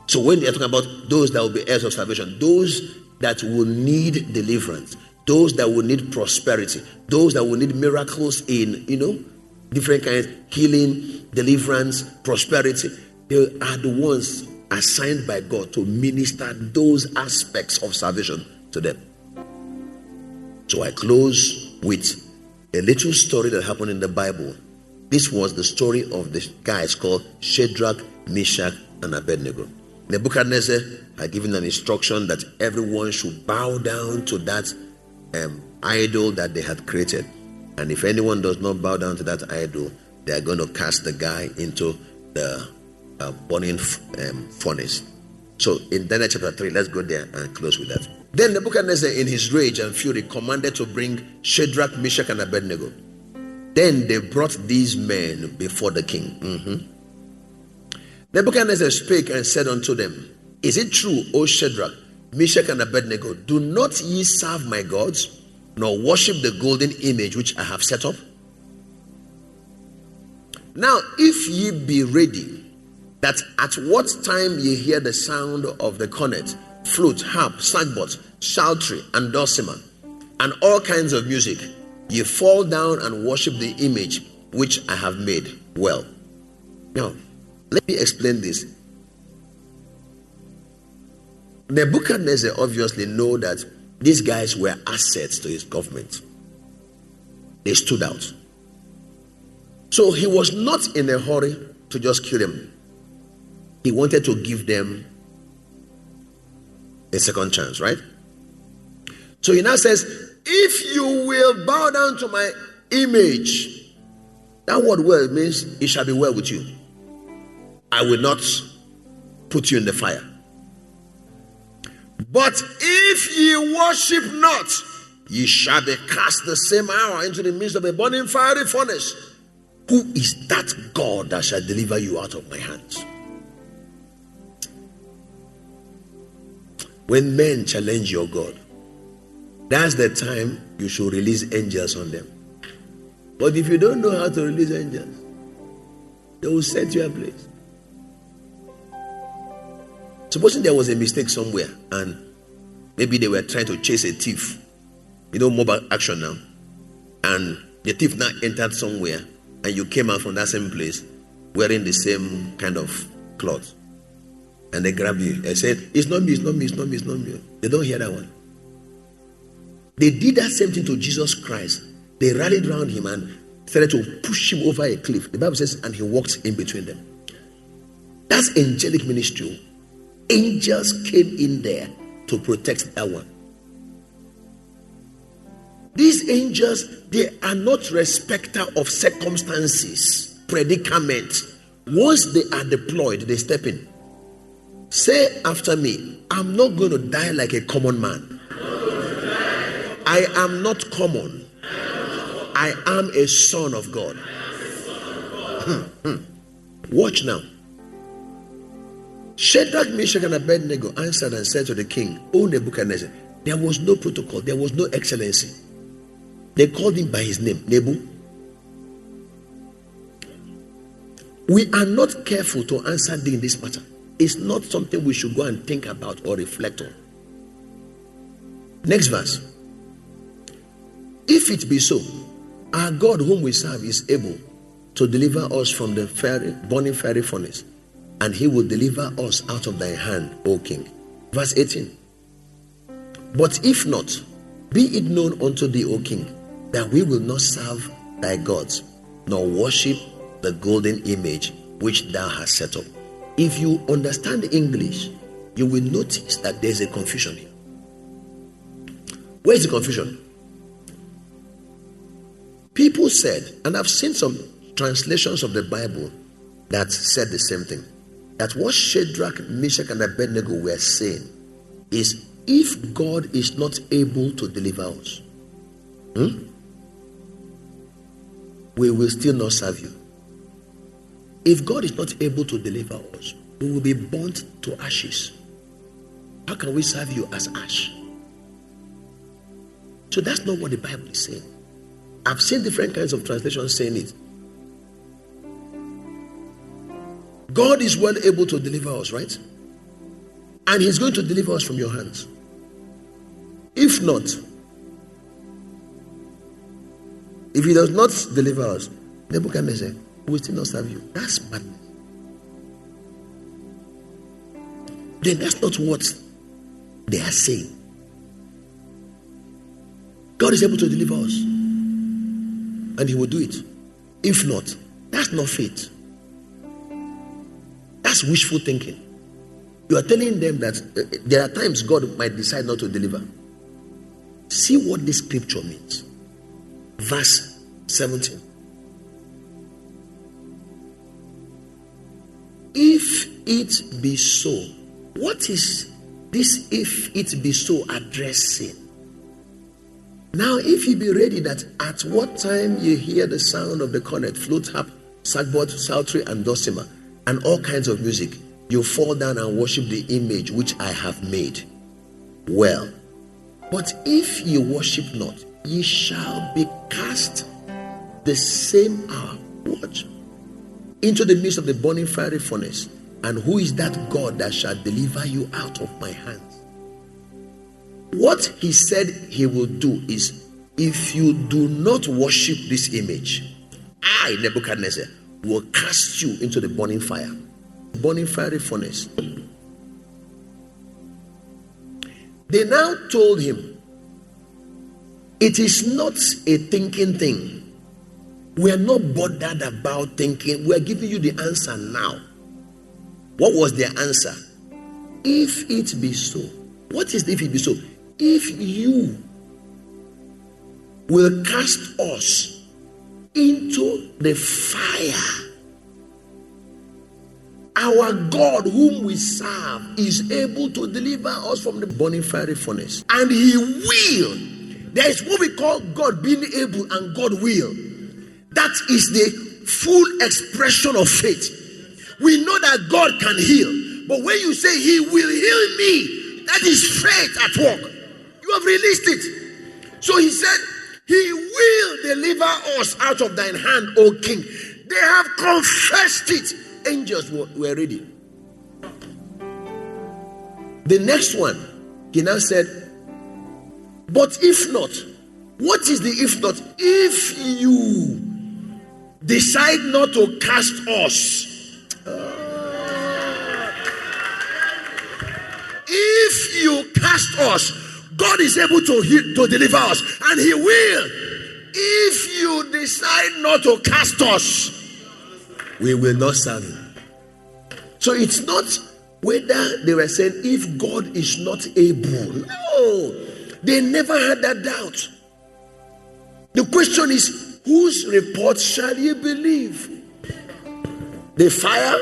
So when they are talking about those that will be heirs of salvation, those that will need deliverance, those that will need prosperity, those that will need miracles in, different kinds, healing, deliverance, prosperity, they are the ones assigned by God to minister those aspects of salvation to them. So I close with a little story that happened in the Bible. This was the story of the guys called Shadrach, Meshach, and Abednego. Nebuchadnezzar had given an instruction that everyone should bow down to that idol that they had created. And if anyone does not bow down to that idol, they are going to cast the guy into the burning furnace. So in Daniel chapter 3, let's go there and close with that. Then Nebuchadnezzar, in his rage and fury, commanded to bring Shadrach, Meshach, and Abednego. Then they brought these men before the king. Nebuchadnezzar spake and said unto them, Is it true, O Shadrach, Meshach, and Abednego, do not ye serve my gods, nor worship the golden image which I have set up? Now, if ye be ready, that at what time ye hear the sound of the cornet, flute, harp, sackbut, psaltery, and dulcimer, and all kinds of music, ye fall down and worship the image which I have made. Well, now, let me explain this. Nebuchadnezzar obviously know that these guys were assets to his government. They stood out. So he was not in a hurry to just kill them. He wanted to give them a second chance, right? So he now says, if you will bow down to my image, that word well means it shall be well with you. I will not put you in the fire. But if ye worship not, ye shall be cast the same hour into the midst of a burning fiery furnace. Who is that God that shall deliver you out of my hands? When men challenge your God, that's the time you should release angels on them. But if you don't know how to release angels, they will set you ablaze. Supposing there was a mistake somewhere and maybe they were trying to chase a thief, mobile action now, and the thief now entered somewhere and you came out from that same place wearing the same kind of cloth, and they grabbed you and said, it's not me, it's not me, it's not me, it's not me. They don't hear that one. They did that same thing to Jesus Christ. They rallied around him and started to push him over a cliff. The Bible says, and he walked in between them. That's angelic ministry. Angels came in there to protect that one. These angels, they are not respecter of circumstances, predicament. Once they are deployed, they step in. Say after me, I'm not going to die like a common man. I am not common. I am a son of God. Watch now. Shadrach, Meshach, and Abednego answered and said to the king, O Nebuchadnezzar, there was no protocol, there was no excellency. They called him by his name, Nebu. We are not careful to answer in this matter. It's not something we should go and think about or reflect on. Next verse. If it be so, our God whom we serve is able to deliver us from the burning fiery furnace, and he will deliver us out of thy hand, O king. Verse 18. But if not, be it known unto thee, O king, that we will not serve thy gods, nor worship the golden image which thou hast set up. If you understand English, you will notice that there's a confusion here. Where is the confusion? People said, and I've seen some translations of the Bible that said the same thing, that what Shadrach, Meshach, and Abednego were saying is, if God is not able to deliver us, we will still not serve you. If God is not able to deliver us, we will be burnt to ashes. How can we serve you as ash? So that's not what the Bible is saying. I've seen different kinds of translations saying it. God is well able to deliver us, right? and he's going to deliver us from your hands. If not, if he does not deliver us, Nebuchadnezzar will still not serve you. That's madness. Then that's not what they are saying. God is able to deliver us, and he will do it. If not, that's not faith. That's wishful thinking. You are telling them that there are times God might decide not to deliver. See what this scripture means. Verse 17. If it be so, what is this if it be so addressing? Now, if you be ready that at what time you hear the sound of the cornet, flute, harp, sackbut, psaltery, and dulcimer, and all kinds of music, you fall down and worship the image which I have made. Well, but if ye worship not, ye shall be cast the same hour, watch, into the midst of the burning fiery furnace. And who is that God that shall deliver you out of my hands? What he said he will do is, if you do not worship this image, I, Nebuchadnezzar, will cast you into the burning fire, burning fiery furnace. They now told him, it is not a thinking thing. We are not bothered about thinking. We are giving you the answer now. What was their answer? If it be so. What is the if it be so? If you will cast us into the fire, our God whom we serve is able to deliver us from the burning fiery furnace, and he will. There is what we call God being able and God will. That is the full expression of faith. We know that God can heal, but when you say he will heal me, that is faith at work. You have released it. So he said, he will deliver us out of thine hand, O king. They have confessed it. Angels were ready. The next one, he now said, but if not, what is the if not? If you decide not to cast us, if you cast us, God is able to deliver us, and he will. If you decide not to cast us, we will not serve him. So it's not whether they were saying if God is not able. No, they never had that doubt. The question is, whose report shall you believe? The fire,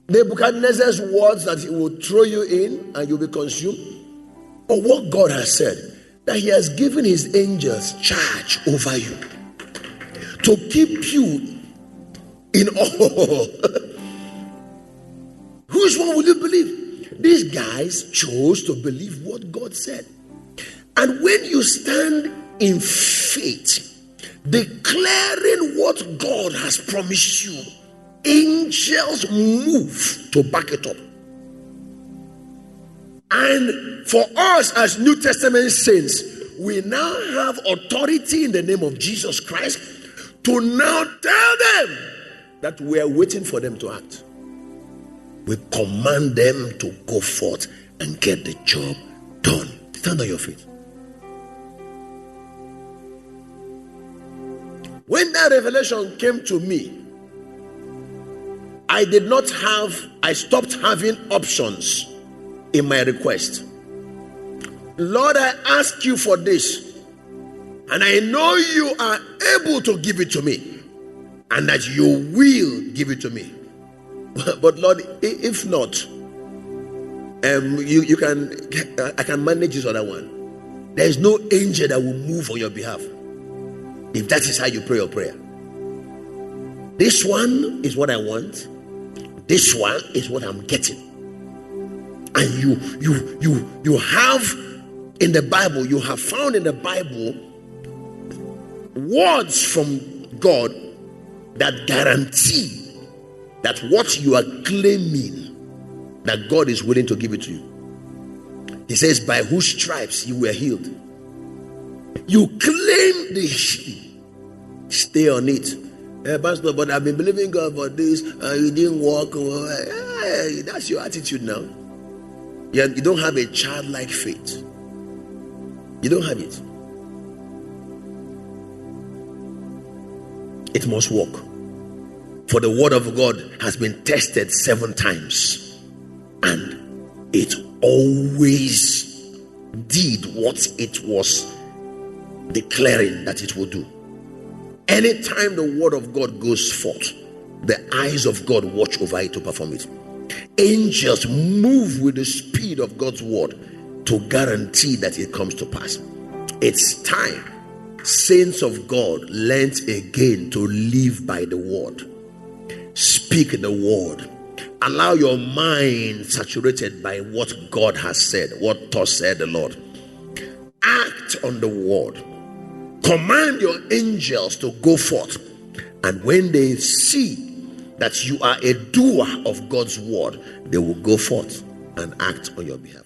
Nebuchadnezzar's words that he will throw you in and you'll be consumed, or what God has said, that he has given his angels charge over you to keep you in awe. Whose one will you believe? These guys chose to believe what God said. And when you stand in faith, declaring what God has promised you, angels move to back it up. And for us as New Testament saints, we now have authority in the name of Jesus Christ to now tell them that we are waiting for them to act. We command them to go forth and get the job done. Stand on your feet. When that revelation came to me, I stopped having options in my request. Lord, I ask you for this, and I know you are able to give it to me, and that you will give it to me. But Lord, if not, I can manage this other one. There is no angel that will move on your behalf, if that is how you pray your prayer. This one is what I want. This one is what I'm getting. And you have in the Bible, you have found in the Bible words from God that guarantee that what you are claiming that God is willing to give it to you. He says, by whose stripes you were healed. You claim the healing. Stay on it. Pastor, but I've been believing God for this, you didn't walk. That's your attitude now. You don't have a childlike faith. You don't have it. It must work. For the word of God has been tested 7 times, and it always did what it was declaring that it would do. Anytime the word of God goes forth, the eyes of God watch over it to perform it. Angels move with the speed of God's word to guarantee that it comes to pass. It's time saints of God learned again to live by the word. Speak the word. Allow your mind saturated by what God has said, what thus said the Lord. Act on the word. Command your angels to go forth, and when they see that you are a doer of God's word, they will go forth and act on your behalf.